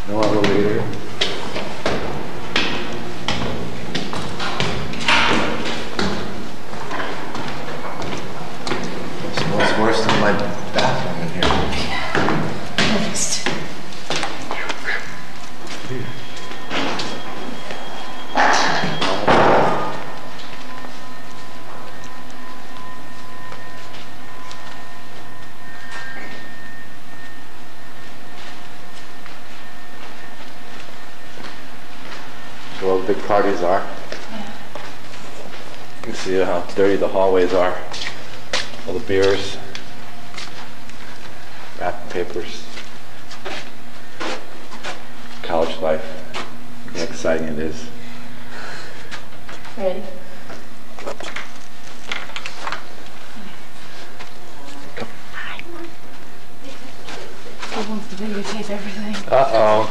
No elevator. Smells worse than my bathroom in here. Next. Where all the big parties are. Yeah. You can see how dirty the hallways are. All the beers, wrapping papers, college life, how exciting it is. Ready? He wants to videotape everything. Uh-oh.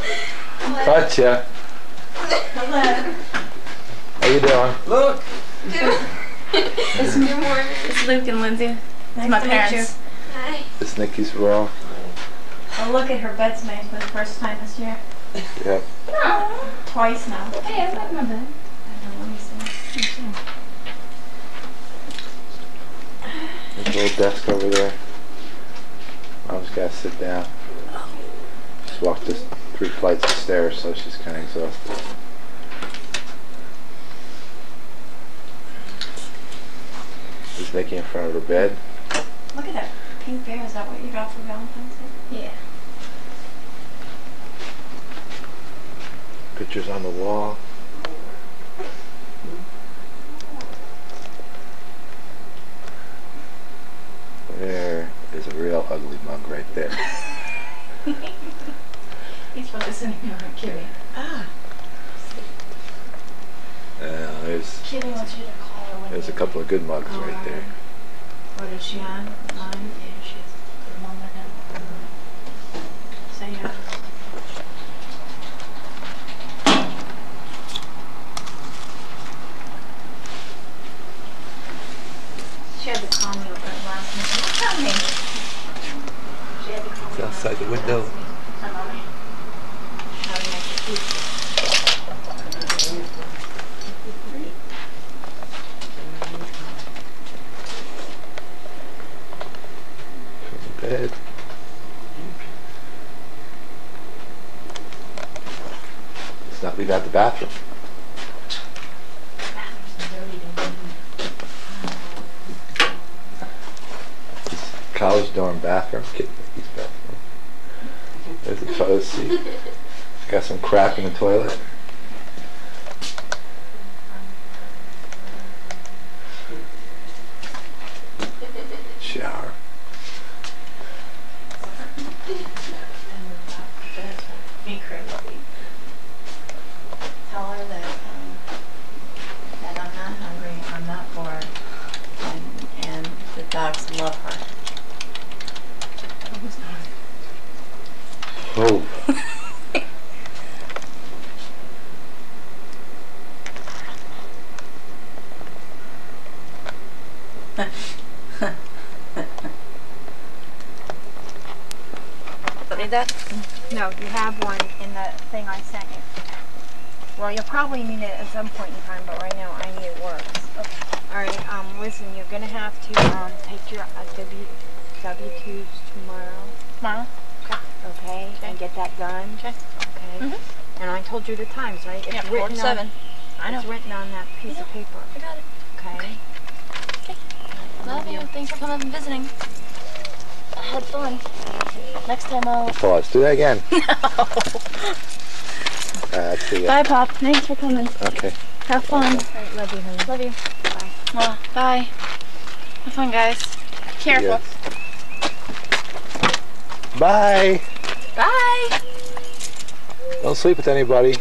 Gotcha. Hello. How you doing? Look! It's Luke and Lindsay. It's my parents. Hi. It's Nikki's room. Oh, look at her bed's made for the first time this year. Yep. Twice now. Hey, I like my bed. I know, let me see. There's a little desk over there. Mom's gotta sit down. Just walked this 3 flights of stairs, so she's kind of exhausted. Is Nikki in front of her bed? Look at that pink bear. Is that what you got for Valentine's Day? Yeah. Pictures on the wall. There is a real ugly mug right there. He's probably sitting here with Kitty. Ah. There's Kitty wants you to call her when a couple of good mugs right there. What is she on? Line? Yeah, she's the one right now. Say yeah. She had to call me over the last minute. Tell me. She had to call me. It's outside the window. Tell me. How to make it easy. Bed. Let's not leave out the bathroom. College dorm bathroom. Kid Mickey's bathroom. There's a toilet seat. It's got some crap in the toilet. Shower. Be crazy. Tell her that I'm not hungry, I'm not bored, and the dogs love her. Oh. Need that? No, you have one in the thing I sent you. Well, you'll probably need it at some point in time, but right now I need it works. Okay. Alright, listen, you're gonna have to take your W-2s tomorrow. Tomorrow? Okay, and get that done. Okay. Okay. And I told you the times, right? It's Yeah, 4 to written 7. I know. It's written on that piece of paper. I got it. Okay. Okay. Love you. Thanks for coming and visiting. I had fun. Next time I'll... Pause. Do that again. No. Bye, Pop. Thanks for coming. Okay. Have fun. Alright, love you, honey. Love you. Bye. Well, bye. Have fun, guys. Careful. Yes. Bye. Bye. Don't sleep with anybody.